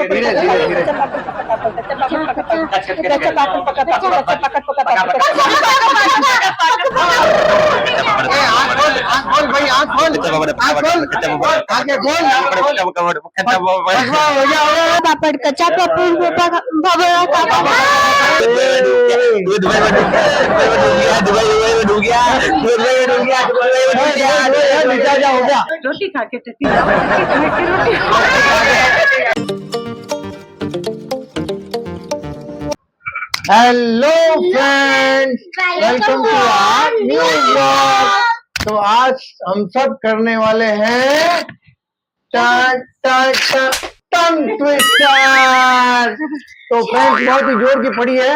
धीरे धीरे धीरे। आँख खोल भाई, आँख खोल, आगे खोल। पापड़ कच्चा रोटी खा के टट्टी जाओ, टट्टी खा के रोटी। Hello friends, welcome to our new vlog. तो आज हम सब करने वाले हैं टंग ट्विस्टर। तो फ्रेंड्स बहुत ही जोर की पड़ी है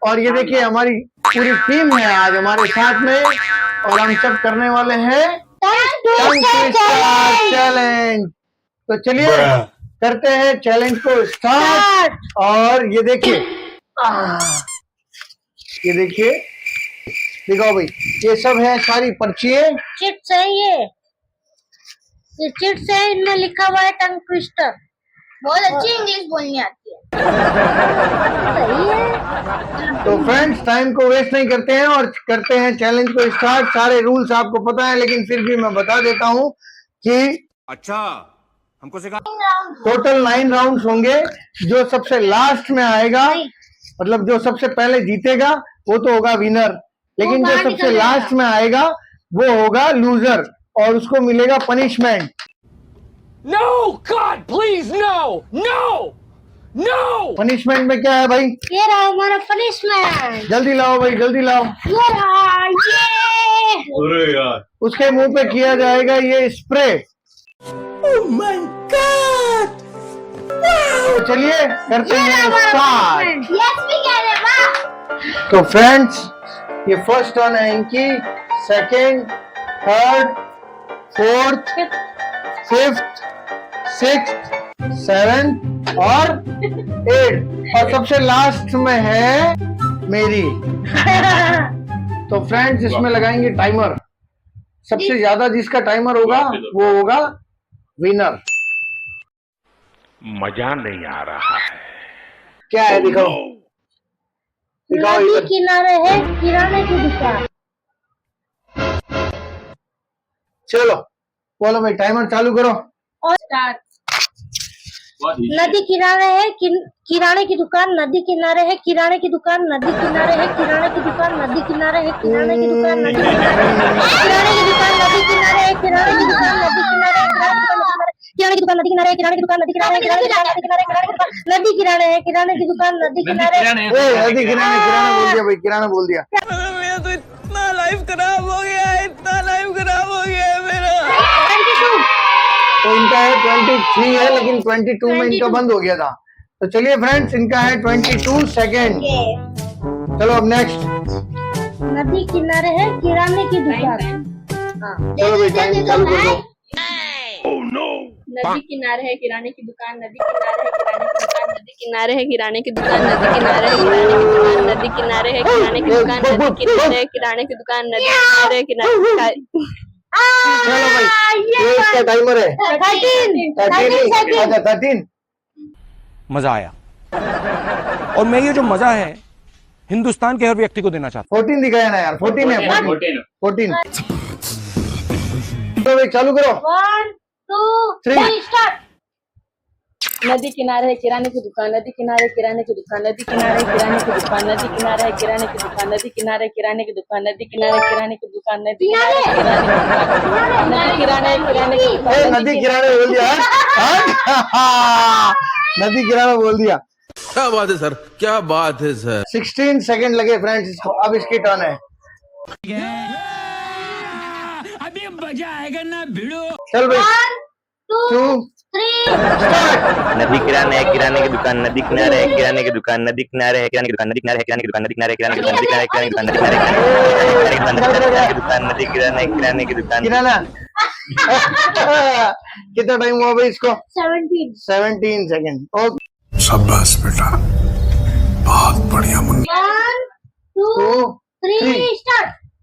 और ये देखिए हमारी पूरी टीम है आज हमारे साथ में और हम सब करने वाले हैं टंग ट्विस्टर चैलेंज। तो चलिए करते हैं चैलेंज को स्टार्ट। और ये देखिए ये देखिए, दिखाओ भाई, ये सब है सारी पर्चियां। चिट्स है ये चिट्स है, इनमें लिखा हुआ है टंग ट्विस्टर। बहुत अच्छी इंग्लिश बोलनी आती है। सही है। तो फ्रेंड्स टाइम को वेस्ट नहीं करते हैं और करते हैं चैलेंज को स्टार्ट। सारे रूल्स आपको पता है लेकिन फिर भी मैं बता देता हूँ कि अच्छा हमको सिखा। टोटल 9 राउंड्स होंगे। जो सबसे लास्ट में आएगा, मतलब जो सबसे पहले जीतेगा वो तो होगा विनर, लेकिन जो सबसे लास्ट में आएगा वो होगा लूजर और उसको मिलेगा punishment. No, God, please, no, no, no. Punishment में क्या है भाई? ये रहा हमारा पनिशमेंट। जल्दी लाओ भाई, जल्दी लाओ। ये रहा ये। अरे यार, उसके मुंह पे किया जाएगा ये स्प्रे। oh my God. तो चलिए करते हैं स्टार्ट। यस भी कह रहे वाह। तो फ्रेंड्स ये फर्स्ट टर्न है इनकी, second, third, fourth, fifth, sixth, seventh और एट और सबसे लास्ट में है मेरी। तो फ्रेंड्स इसमें लगाएंगे टाइमर। सबसे ज्यादा जिसका टाइमर होगा वो होगा विनर। मजा नहीं आ रहा है। क्या है दिखाओ, दिखाओ नदी इधर। किनारे है किराने की दुकान। चलो बोलो भाई, टाइमर चालू करो। और स्टार्ट। नदी किनारे है किराने की दुकान। नदी किनारे है किराने की दुकान। नदी किनारे है किराने की दुकान। नदी किनारे है किराने की दुकान। नदी किराने की दुकान। नदी किनारे है किराने की दुकान। नदी किनारे किराने की दुकान। नदी किनारे किराने की दुकान। नदी किनारे किराने की दुकान। नदी किराने है किराने की दुकान। नदी किनारे नदी किराने, किराना बोल दिया भाई, किराना बोल दिया। मेरा तो इतना लाइफ खराब हो गया है, इतना लाइफ खराब हो गया है मेरा। 22। तो इनका है 23 है लेकिन 22 में इनका बंद हो गया था। तो चलिए फ्रेंड्स इनका है 22 सेकेंड। चलो अब नेक्स्ट। नदी किनारे है किराने की दुकान। चलो भाई टाइम चालू कर दो। नदी किनारे है किराने की दुकान। नदी किनारे है किराने की दुकान। नदी किनारे है किराने की दुकान। नदी किनारे है किराने की दुकान। नदी किनारे है किराने की दुकान। नदी किनारे है किराने। चलो भाई ये इसका टाइमर है 13। अच्छा 13। मजा आया और मैं ये जो मजा है हिंदुस्तान के हर व्यक्ति को देना चाहता 14 दिखाया ना यार, 14 है 14। चलो भाई चालू करो। 1 2 3 स्टार्ट। नदी किनारे है किराने की दुकान। नदी किनारे किराने की दुकान। नदी किनारे किराने की दुकान। नदी किनारे किराने की दुकान। नदी किनारे किराने की दुकान। नदी किनारे किराने की दुकान। नदी किनारे किराने की दुकान। नदी किराने बोल दिया। नदी किराना बोल दिया। क्या बात है सर, क्या बात है सर। 16 सेकंड लगे फ्रेंड्स इसको। अब इसकी टर्न है। अभी मजा आएगा ना भिड़ो। चल भाई 1 2 2 3 नदी किराने है किराने की दुकान। नदी किनारे है किराने की दुकान। नदी किनारे है किराने की दुकान। नदी किनारे है किराने की दुकान। नदी किनारे किराने की दुकान। नदी किनारे किराने की दुकान। नदी किनारे किराने की दुकान। नदी किराने किराने की दुकान। किराना। कितना टाइम हुआ भाई इसको? 17 सेकंड। ओके शाबाश बेटा, बहुत बढ़िया मुन्ना। 1 2 3 स्टार्ट।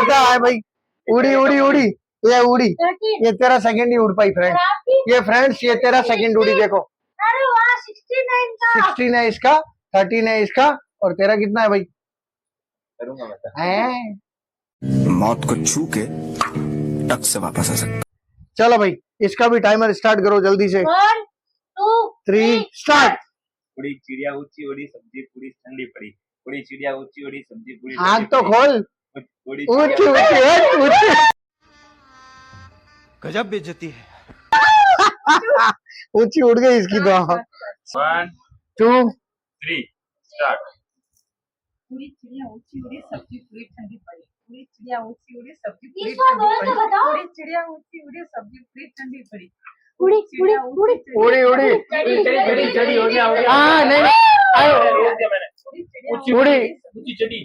कितना है भाई? उड़ी उड़ी उड़ी, ये उड़ी, ये तेरा सेकंड ही उड़ पाई फ्रेंड। ये फ्रेंड्स ये तेरा सेकंड उड़ी देखो। अरे वाह 69 का 16 है इसका, 13 है इसका, और तेरा कितना है भाई? करूंगा मैं तो। हैं? मौत को छू के टक से वापस आ सकता। चलो भाई इसका भी टाइमर स्टार्ट करो जल्दी से। 1 2 3 स्टार्ट। उड़ी चिड़िया ऊंची उड़ी सब्जी पूरी ठंडी पड़ी, उड़ी चिड़िया ऊंची उड़ी सब्जी पूरी आँख तो खोल। उड़ी ऊंची ऊंची ऊंची गजब बेइज्जती है। ऊंची उड़ गई इसकी तो। 1 2 3 स्टार्ट। पूरी चिड़िया ऊंची उड़ी सब्जी पूरी ठंडी पड़ी, पूरी चिड़िया ऊंची उड़ी सब्जी पूरी इसको ठंडी बोल तो पड़ी, बताओ। पूरी चिड़िया ऊंची उड़ी सब्जी पूरी ठंडी पड़ी, उड़ी उड़ी उड़ी उड़ी उड़ी। चढ़ी हो गया हाँ नहीं उड़ी ऊंची चढ़ी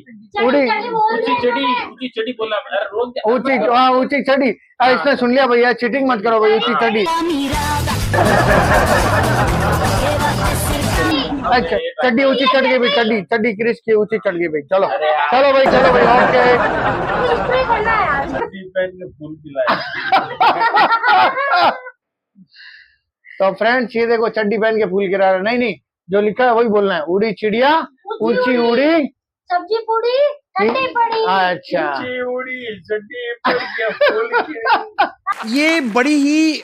उड़ी ऊंची चढ़ी बोला अरे रोक दे। ऊंची, हाँ ऊंची चढ़ी। इसने सुन लिया भैया, चीटिंग मत करो भाई। ऊंची चढ़ी। अच्छा चड्डी ऊंची चढ़ गई भाई, चड्डी चड्डी क्रिस की ऊंची चढ़ गई भाई। चलो चलो भाई, चलो भाई। ओके स्प्रे करना है यार। फूल पिलाया। तो फ्रेंड्स ये देखो चड्डी पहन के फूल गिरा रहा है। नहीं नहीं, जो लिखा है वही बोलना है। उड़ी चिड़िया ऊंची उड़ी सब्जी पूरी ठंडी पड़ी। अच्छा उड़ी चड्डी पड़ गया फूल। ये बड़ी ही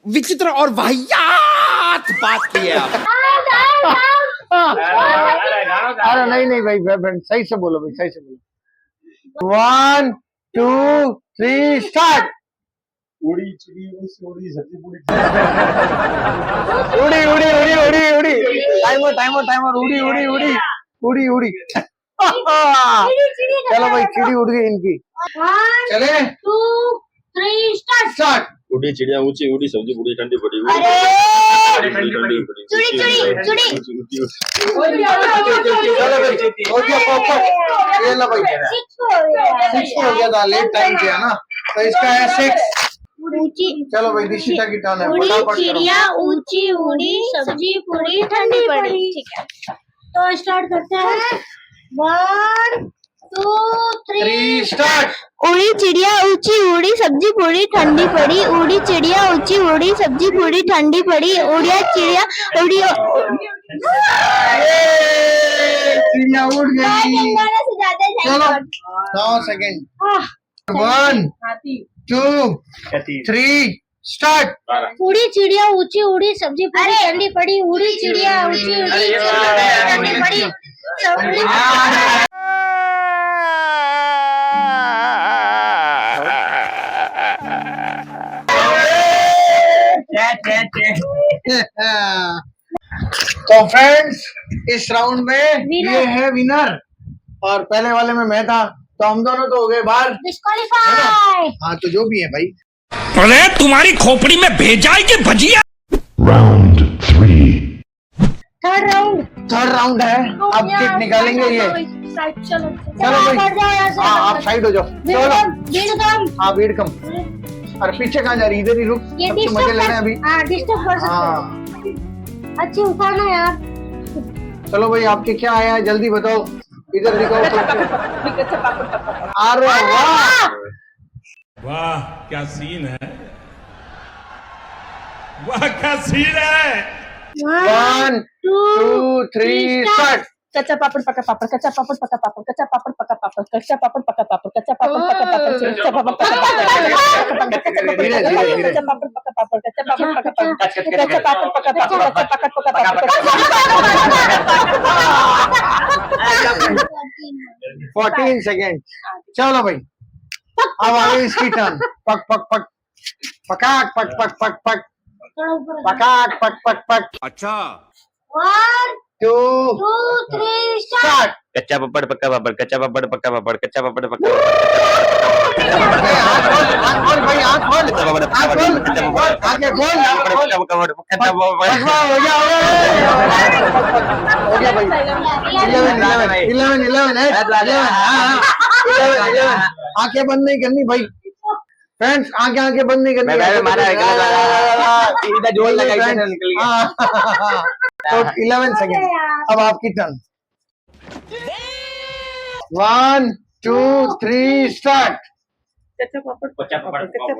विचित्र और वाहियात बात की है आप। अरे नहीं नहीं भाई फ्रेंड, सही से बोलो भाई, सही से बोलो। 1 2 3 स्टार्ट। उड़ी चिड़ी उड़ी सब्जी पूरी उड़ी उड़ी उड़ी उड़ी उड़ी। Timer timer timer. उड़ी उड़ी उड़ी उड़ी उड़ी। चलो भाई चिड़ी उड़ गई इनकी। 1 चले 2 3 स्टार्ट। स्टार्ट। उड़ी चिड़िया ऊंची उड़ी सब्जी पूरी ठंडी पड़ी, अरे ठंडी पड़ी चुड़ी चुड़ी चुड़ी चलो भाई हो गया परफेक्ट। ये लो भाई 6 हो गया था, लेट टाइम किया ना, तो इसका है 6। ऊंची चलो भाई दिशिता की टर्न है, उड़ी फटाफट करो। चिड़िया ऊंची उड़ी सब्जी पूरी ठंडी पड़ी। ठीक है तो स्टार्ट करते हैं। 1 2 3 स्टार्ट। उड़ी चिड़िया ऊंची उड़ी सब्जी पूरी ठंडी पड़ी, उड़ी चिड़िया ऊंची उड़ी सब्जी पूरी ठंडी पड़ी, उड़िया चिड़िया उड़ी चिड़िया उड़ गई। से ज्यादा चलो 9 सेकंड। 1 2 3 स्टार्ट। उड़ी चिड़िया ऊंची उड़ी सब्जी पूरी ठंडी पड़ी, उड़ी चिड़िया ऊंची उड़ी ठंडी पड़ी। तो फ्रेंड्स इस राउंड में Winner। ये है विनर, और पहले वाले में मैं था, तो हम दोनों तो हो गए बाहर। डिस्क्वालीफाई। हाँ तो जो भी है भाई। अरे तुम्हारी खोपड़ी में भेजा है कि भजिया। थर्ड राउंड है, अब किक निकालेंगे ये। चलो चलो भाई हाँ आप साइड हो जाओ। चलो हाँ भीड़ कम। अरे पीछे कहाँ जा रही, इधर ही रुक, ये सबके मजे लेने हैं अभी। हाँ डिस्टर्ब कर सकते हाँ हैं। अच्छी उठाना यार। चलो भाई आपके क्या आया है जल्दी बताओ, इधर दिखाओ। अरे वाह वाह क्या सीन है, वाह क्या सीन है। 1 2 3 स्टार्ट। कच्चा पापड़ पका पापड़, कच्चा पापड़ पका पापड़, कच्चा पापड़ पका पापड़, कच्चा पापड़ पका पापड़, कच्चा पापड़ पका पापड़, कच्चा पापड़ पका पापड़, धीरे धीरे धीरे। कच्चा पापड़ पका पापड़, कच्चा पापड़ पका पापड़, कच्चा पापड़ पका पापड़, कच्चा पापड़ पका पापड़। 14 सेकेंड। चलो भाई अब आ गई इसकी टर्न। पक पक पक पकाक पक पक पक पक पकाक पक पक पक। अच्छा 1 2 2 3 स्टार्ट। कच्चा पापड़ पक्का पापड़, कच्चा पापड़ पक्का पापड़, कच्चा पापड़ पक्का आँख खोल भाई, आँख खोल, आँख खोल, आँखें खोल। हो गया भाई। 11 आंखें बंद नहीं करनी भाई फ्रेंड्स, आंखें बंद नहीं करनी। जोर लगा निकल गया। तो 11 सेकेंड। अब आपकी टर्न। 1 2 3 स्टार्ट। कच्चा पापड़ पक्का पापड़ कच्चा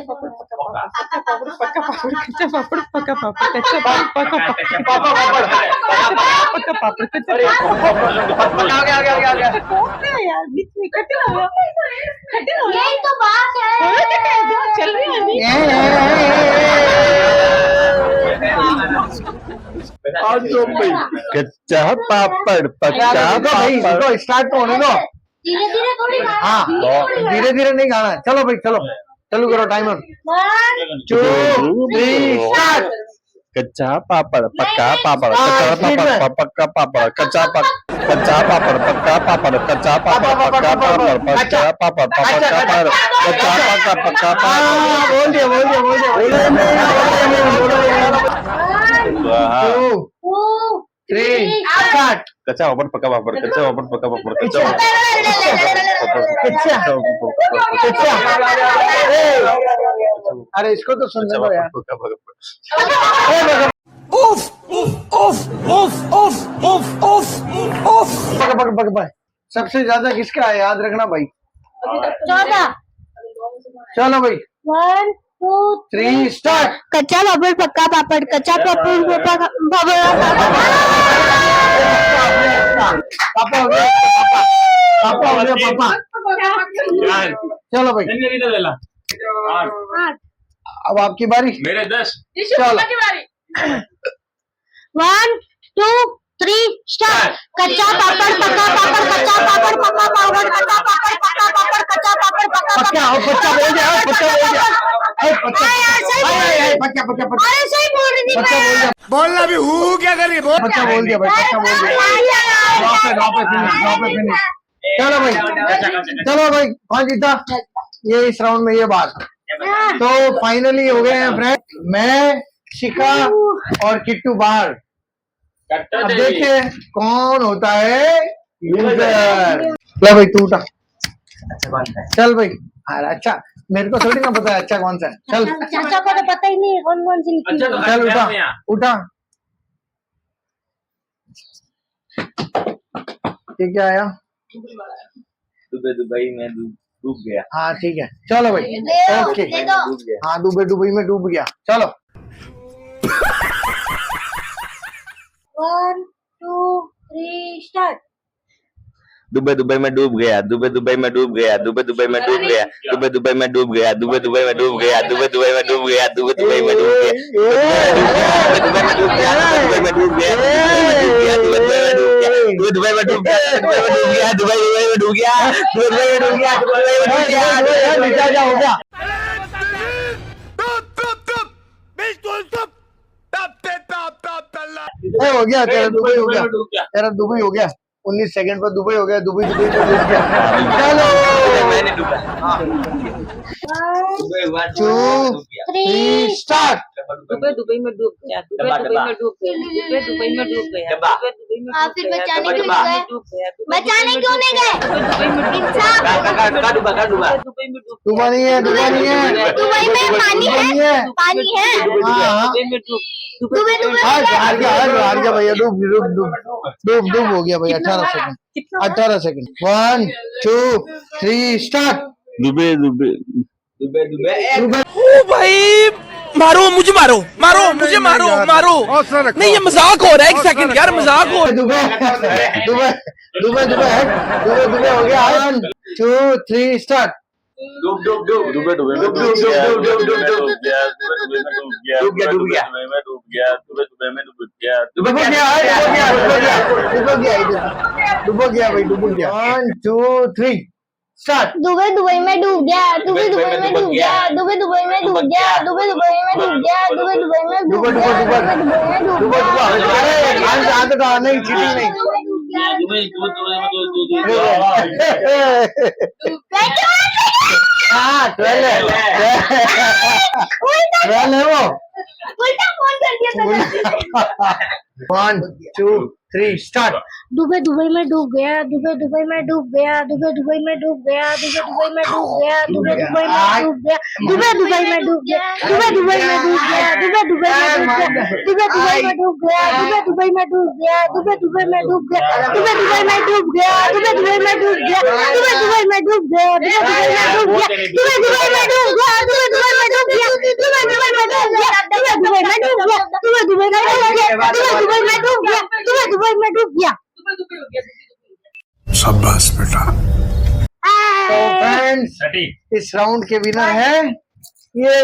पापड़ पक्का पापड़ कच्चा पापड़ पक्का पापड़ कच्चा पापड़ पक्का पापड़ कच्चा पापड़ पक्का पापड़ कच्चा पापड़ पक्का पापड़ कच्चा पापड़ आ गया यार बीच में कटे हो यही तो बात है। चल रही है अभी कच्चा पापड़ पक्का भाई स्टार्ट तो होने दो। धीरे धीरे थोड़ी हाँ धीरे धीरे नहीं गाना है। चलो भाई चलो चालू करो टाइमर। 1 2 3 स्टार्ट। कच्चा पापड़ पक्का पापड़ कच्चा पापड़ पक्का पापड़ कच्चा पापड़ पक्का पापड़ कच्चा पापड़ पक्का पापड़ कच्चा पापड़ पक्का पापड़ कच्चा पक्का पक्का पापड़ बोल दिया बोल दिया बोल दिया। 2 3 स्टार्ट। कच्चा पापड़ पक्का पापड़ कच्चा पापड़ पक्का पापड़ कच्चा अरे इसको तो सुनने दो यार। सबसे ज्यादा किसका है याद रखना भाई। 14 चलो भाई 1 2 3 स्टार्ट। कच्चा पापड़ पक्का पापड़ कच्चा पापड़ पापा हो गया पापा हो गया पापा। चलो भाई अब आपकी बारी। मेरे 10 चलो 1 2 3 स्टार्ट। कच्चा पापड़ पक्का पापड़ कच्चा पापड़ पक्का पापड़ कच्चा पापड़ पक्का पापड़ कच्चा पापड़ पक्का बच्चा हो बच्चा बोल दिया बच्चा बोल दिया बच्चा बच्चा बच्चा अरे सही बोल रही थी बच्चा बोल दिया बोलना भी हूँ क्या करिए बोल बच्चा बोल दिया भाई बच्चा बोल दिया। ड्रॉप पे फिनिश। चलो भाई कौन जीता ये इस राउंड में ये बात। तो फाइनली हो गए हैं फ्रेंड मैं शिखा और किट्टू बाहर। अब देखिए कौन होता है यूजर। ले भाई तू उठा चल भाई। अरे अच्छा मेरे को थोड़ी ना पता है अच्छा कौन सा है। चल चाचा को तो पता ही नहीं है कौन कौन सी लिखी है। चल उठा उठा। ये क्या आया दुबई में डूब गया। हाँ ठीक है चलो भाई ओके। हाँ दुबई में डूब गया। चलो 1 2 3 स्टार्ट। दुबई में डूब गया दुबई में डूब गया दुबई में डूब गया दुबई में डूब गया दुबई में डूब गया दुबई में डूब गया दुबई में डूब गया दुबई में डूब गया दुबई में डूब गया दुबई में डूब गया दुबई में डूब गया दुबई में डूब गया दुबई में डूब गया हो गया। हो गया तेरा दुबई हो गया तेरा दुबई हो गया 19 सेकंड पर दुबई हो गया दुबई में डूब गया। चलो मैंने डूबा 2 3 स्टार्ट। दुबई में डूब गया दुबई में डूब गया दुबई में डूब गया दुबई में आप फिर बचाने क्यों नहीं गए? बचाने क्यों नहीं गए? दुबई में डूबा नहीं है डूबा नहीं है दुबई में पानी है हाँ हार गया भैया डूब हो गया भाई 18 सेकंड 1 2 3 स्टार्ट। दुबई ओ भाई मारो मुझे मारो मुझे मारो नहीं ये मजाक हो रहा है। एक सेकंड यार मजाक हो दुबई हो गया 1 2 3 स्टार्ट। दुबई डूब गया 1 2 3 स्टार्ट। दुबई में डूब गया दुबई में डूब गया दुबई में डूब गया दुबई में डूब गया दुबई में डूब गया नहीं चीटिंग नहीं। हाँ 12 है वो। उल्टा फोन कर दिया 1 2 3 स्टार्ट। दुबई दुबई में डूब गया, दुबई दुबई में डूब गया, दुबई दुबई में डूब गया, दुबई दुबई में डूब गया, दुबई दुबई में डूब गया, दुबई दुबई में डूब गया, दुबई दुबई में डूब गया, दुबई दुबई में डूब गया, दुबई दुबई में डूब गया, दुबई दुबई में डूब गया, दुबई दुबई में डूब गया, दुबई दुबई में डूब गया, दुबई दुबई में डूब गया, दुबई दुबई में डूब गया, दुबई दुबई में डूब गया, दुबई दुबई में डूब गया, दुबई दुबई में डूब गया, दुबई दुबई में डूब गया, दुबई दुबई में डूब गया, दुबई दुबई में डूब गया। शाबाश बेटा। तो फ्रेंड्स इस राउंड के विनर है ये।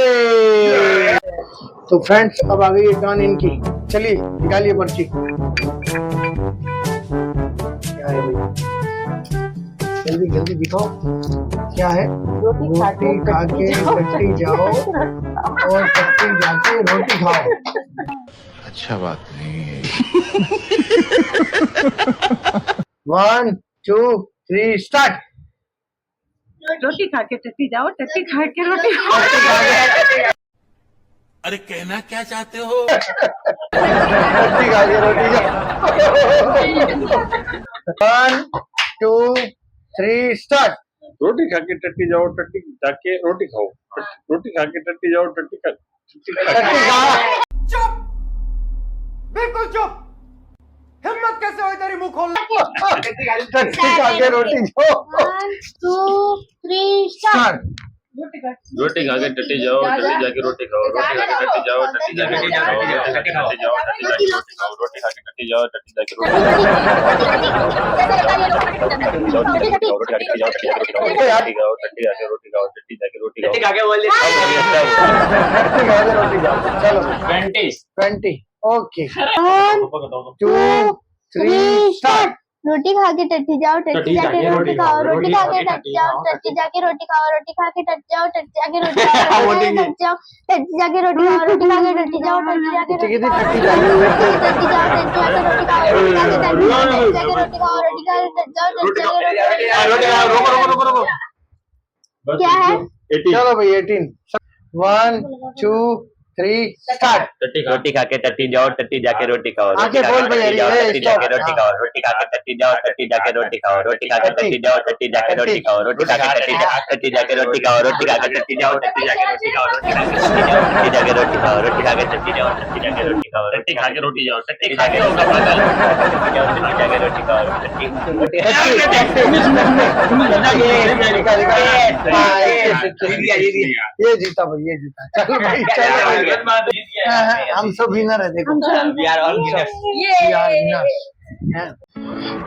तो फ्रेंड्स अब आ गई है टर्न इनकी, चलिए निकालिए पर्ची। क्या है भाई, जल्दी जल्दी दिखाओ क्या है। रोटी खा के टट्टी जाओ और टट्टी जाके रोटी खाओ। अच्छा बात नहीं है। 1 2 3 स्टार्ट। रोटी खा के टट्टी जाओ, टट्टी खा के रोटी खाओ। अरे कहना क्या चाहते हो? टट्टी खा के रोटी जाओ। 1 2 3 स्टार्ट। रोटी खा के टट्टी जाओ, टट्टी जाके रोटी खाओ, रोटी खा के टट्टी जाओ, टट्टी खा। चुप, बिल्कुल चुप। हिम्मत कैसे हुई तेरी मुंह खोलने की? टट्टी खा के रोटी जाओ। 1 2 3 स्टार्ट। रोटी खा के टट्टी जाओ, टट्टी जाके रोटी खाओ, रोटी खा के टट्टी जाओ, टट्टी जाके रोटी खाओ, रोटी खा के टट्टी जाओ, टट्टी जाके रोटी खाओ, रोटी खा के टट्टी जाओ, टट्टी जाके रोटी खाओ, रोटी जाके रोटी खाओ, टट्टी जाके रोटी खाओ, खा के रोटी खाओ। चलो 20 ओके। 1 2 3 स्टार्ट। रोटी खा के टट्टी जाओ, टट्टी जाके रोटी खाओ, रोटी खा के टट्टी जाओ, टट्टी जाके रोटी खाओ, रोटी खा के टट्टी जाओ, टट्टी जाके रोटी खाओ, टट्टी जाके रोटी खाओ, रोटी खा के टट्टी जाओ, टट्टी जाके रोटी खाओ, टट्टी जाके रोटी खाओ, टट्टी जाके रोटी खाओ, रोटी खा के टट्टी जाओ, टट्टी जाके रोटी खाओ, रोटी खा के टट्टी जाओ, टट्टी जाके रोटी खाओ। क्या है? चलो भाई 18। 1 2 3 स्टार्ट। रोटी खा के टट्टी जाओ, टट्टी जाके रोटी खाओ, आगे बोल भैया, टट्टी जाके रोटी खाओ, रोटी खा के टट्टी जाओ, टट्टी जाके रोटी खाओ, रोटी खा के टट्टी जाओ, टट्टी जाके रोटी खाओ, रोटी खा के टट्टी जाओ, टट्टी जाके रोटी खाओ, रोटी खा के टट्टी जाओ, टट्टी जाके रोटी खाओ, रोटी खा के टट्टी जाओ, टट्टी जाके रोटी खाओ, रोटी खा के टट्टी जाओ, टट्टी जाके रोटी खाओ, रोटी खा के रोटी जाओ, टट्टी खा के रोटी जाके रोटी खाओ, ये जीता भाई, ये जीता। चलो भाई चलो, हम सब विनर है। देखो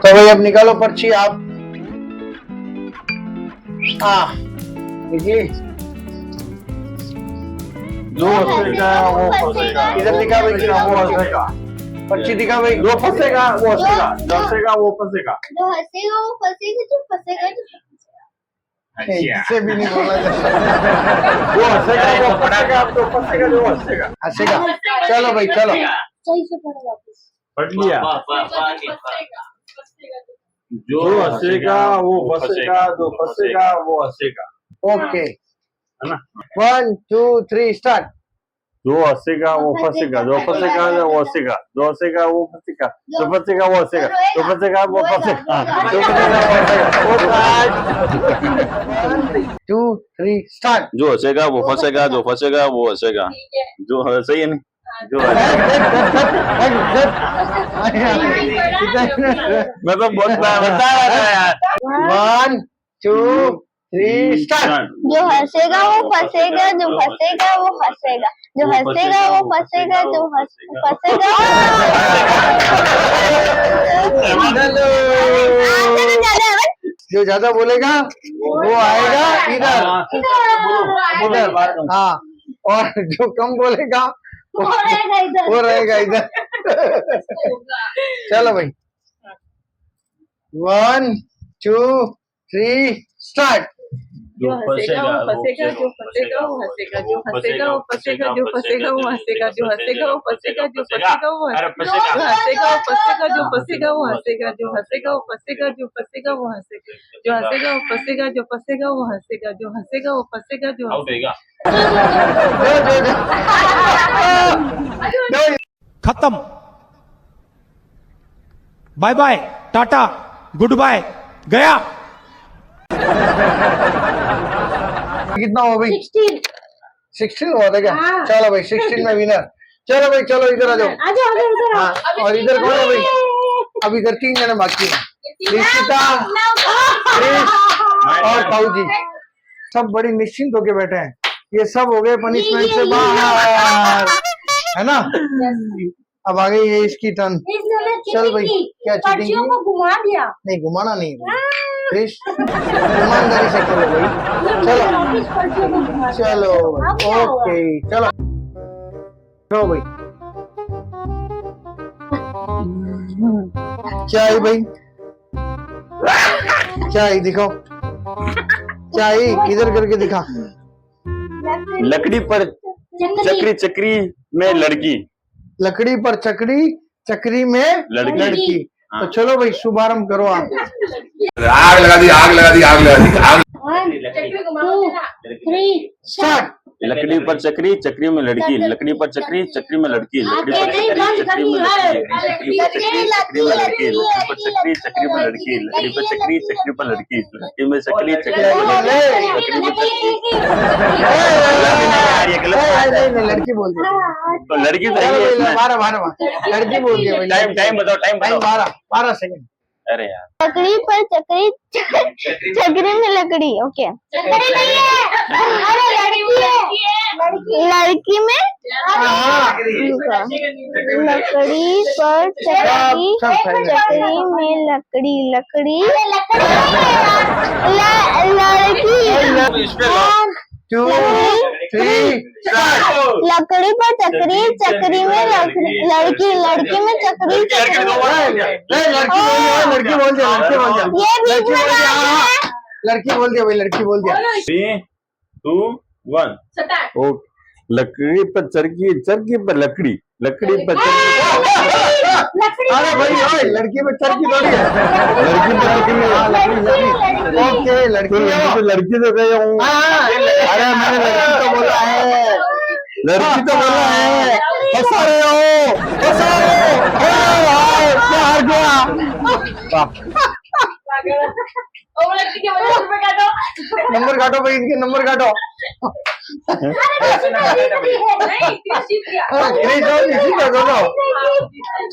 तो भाई अब निकालो पर्ची आप। देखिए जो हंसेगा वो फंसेगा। इधर दिखा भाई, वो हंसेगा। पर्ची दिखा भाई। जो फंसेगा वो हंसेगा, जो हंसेगा वो फंसेगा। जो हंसेगा वो फंसेगा, जो फंसेगा जो इससे भी नहीं बोला जाता। वो हंसेगा वो फंसेगा, जो फंसेगा जो हंसेगा। हंसेगा। चलो भाई चलो। सही से पढ़ो वापस। पढ़ लिया। जो हंसेगा वो फंसेगा, जो फंसेगा वो हंसेगा। ओके है ना। 1 2 3 स्टार्ट। जो हंसेगा वो फंसेगा, जो फंसेगा वो हंसेगा, जो हंसेगा वो फंसेगा, जो फंसेगा वो हंसेगा, जो फंसेगा वो फंसेगा, जो फंसेगा वो हंसेगा। 2 3 स्टार्ट। जो हंसेगा वो फंसेगा, जो फंसेगा वो हंसेगा। जो सही है नहीं? जो मैं तो बहुत बता रहा था यार। 1 2 3 स्टार्ट। जो हंसेगा वो फंसेगा, जो फंसेगा वो हंसेगा, जो हंसेगा वो फंसेगा, जो फंसेगा जो ज्यादा बोलेगा वो आएगा इधर इधर। हाँ, और जो कम बोलेगा वो रहेगा इधर। चलो भाई 1 2 3 स्टार्ट। जो हंसेगा वो फंसेगा, जो फंसेगा वो हंसेगा, जो हंसेगा वो फंसेगा, जो फंसेगा वो हंसेगा, जो हंसेगा वो फंसेगा, जो फंसेगा वो हंसेगा, जो हंसेगा वो फंसेगा, जो फंसेगा वो हंसेगा, जो हंसेगा वो फंसेगा, जो फंसेगा वो हंसेगा, जो हंसेगा वो फंसेगा, जो फंसेगा वो हंसेगा, जो हंसेगा वो फंसेगा, जो खत्म। Bye bye, tata, goodbye, गया। कितना हो भाई? 16। 16 हुआ था क्या? हाँ। चलो भाई 16 में विनर। चलो भाई चलो इधर आ जाओ। आ जाओ इधर हाँ, और इधर कौन है भाई? अब इधर 3 जने बाकी हैं, निशिता, क्रिश और ताऊ जी। सब बड़ी निश्चिंत होके बैठे हैं। ये सब हो गए पनिशमेंट से बाहर, है ना? अब आ गई है इसकी टर्न। चल भाई, क्या चीटिंग पर्चियों को घुमा दिया। नहीं, घुमाना नहीं है क्रिश, ईमानदारी से खेलो भाई। चलो पर्चियों को घुमा दिया। चलो अब क्या हुआ? ओके चलो चलो भाई। क्या है भाई? क्या है दिखाओ, क्या है इधर करके दिखा। लकड़ी पर चक्री, चक्री में लड़की। लकड़ी पर चक्री, चक्री में लड़की। तो चलो भाई शुभारंभ करो आप। आग लगा दी, आग लगा दी, आग लगा दी, आग। 1 2 3 स्टार्ट। लकड़ी पर चक्री, चक्री में लड़की। लकड़ी पर चक्री, चक्री में लड़की। लकड़ी पर चक्री, चक्री में लड़की। लकड़ी पर चक्री, चक्री में लड़की। लकड़ी पर चक्री, चक्री में लड़की। लकड़ी पर चक्री, चक्री पर लड़की। लकड़ी में चक्री, चक्री में लड़की। लड़की बोल दिया, तो लड़की तो है ही है इसमें। 12 लड़की बोल दिया भाई। टाइम बताओ, टाइम बताओ। 12 सेकंड। अरे यार, लकड़ी पर चक्री, चक्री में लकड़ी। ओके, चक्री नहीं है, अरे लड़की है, लड़की में लकड़ी पर चक्री, चक्री में लकड़ी, लकड़ी लड़की। 2 3 स्टार्ट। लकड़ी पर चक्री, चक्री में लड़की, लड़की में चक्री, लड़की बोल दिया, लड़की बोल दिया, लड़की बोल दिया भाई, लड़की बोल दिया। 3 2 1 ओके। लकड़ी पर चरखी, चरखी पर लकड़ी, लकड़ी पर चरखी। अरे भाई ओए, लड़की में चरखी थोड़ी है, लड़की में लकड़ी है। ओके लड़की तो लड़की तो गई हूँ। अरे मैंने लड़की तो बोला है, लड़की तो बोला है। हंसा रहे हो, हंसा रहे हो। क्या हार गया? नंबर काटो भाई, इनके नंबर काटो।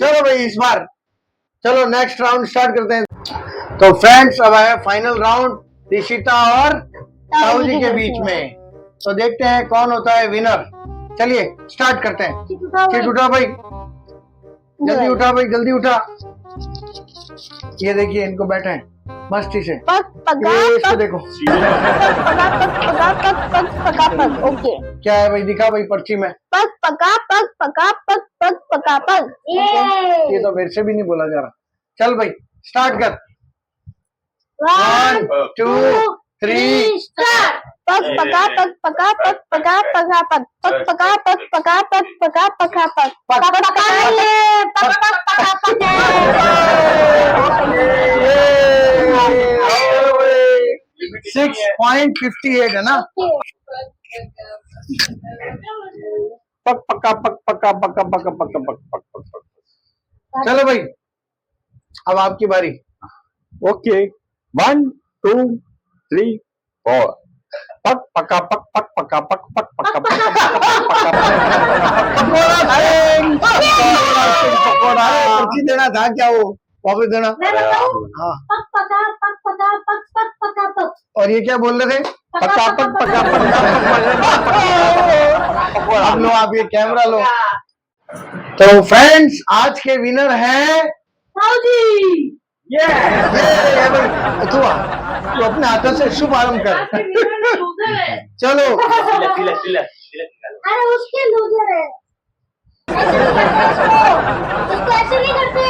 चलो भाई इस बार, चलो नेक्स्ट राउंड स्टार्ट करते हैं। तो फ्रेंड्स अब आया फाइनल राउंड ऋषिता और ताऊ जी के बीच में। तो देखते हैं कौन होता है विनर। चलिए स्टार्ट करते हैं। चिट उठा भाई, जल्दी उठा भाई, जल्दी उठा। ये देखिए इनको बैठे हैं मस्ती से। ये इसको देखो ओके, क्या है भाई, दिखा भाई पर्ची में। पक पका पक पका पक पक पका पक। ये तो मेरे से भी नहीं बोला जा रहा। चल भाई स्टार्ट कर। 1 2 3 पक पका पक पका पक पका पका पक पक पका पक पका पक पका पका पक पक पका ले पक पक पका पक। 6.58 है ना। पक पका पक पका पका पका पका पक पक पक। चलो भाई अब आपकी बारी। ओके 1 2 3 4 पक पका पक पक पका पक पक पका पक पकौड़ा पर्ची देना था क्या, वो वापस देना। मैं बताऊं? हाँ पक पका पक पका पक पक पका पक। और ये क्या बोल रहे थे? पका पक पका पक अब लो आप ये कैमरा लो। तो फ्रेंड्स आज के विनर हैं ताऊ जी। ये भाई तू अपने हाथों से शुभारंभ कर। चलो अरे उसके लूजर है, ऐसे नहीं करते इसको ऐसे नहीं करते।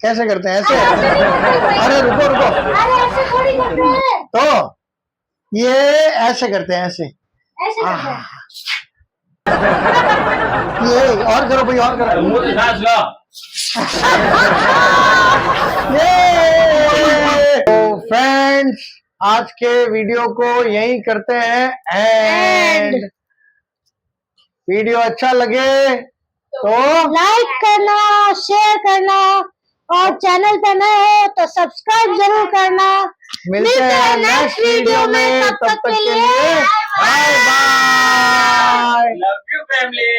कैसे करते हैं ऐसे? ऐसे नहीं करते भाई। अरे रुको रुको, अरे ऐसे थोड़ी करते हैं, तो ये ऐसे करते हैं, ऐसे ऐसे करते हैं। ये और करो भाई, और करो। तो फ्रेंड्स आज के वीडियो को यही करते हैं एंड। वीडियो अच्छा लगे तो लाइक करना, शेयर करना और चैनल पे नए हो तो सब्सक्राइब जरूर करना। मिलते हैं नेक्स्ट वीडियो में, तब तक के लिए bye bye. Love you family,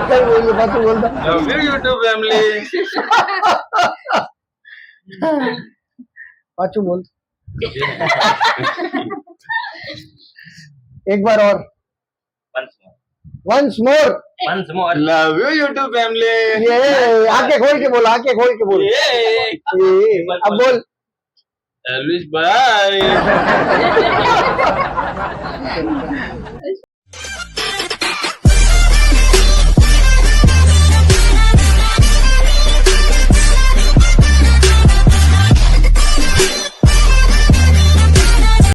कल बोलिए बात बोलता। Love you YouTube family. Pachu बोल एक बार और, once more, love you YouTube family. ये आंखें खोल के बोल, आंखें खोल के बोल। ये अब बोल एलविस बाय।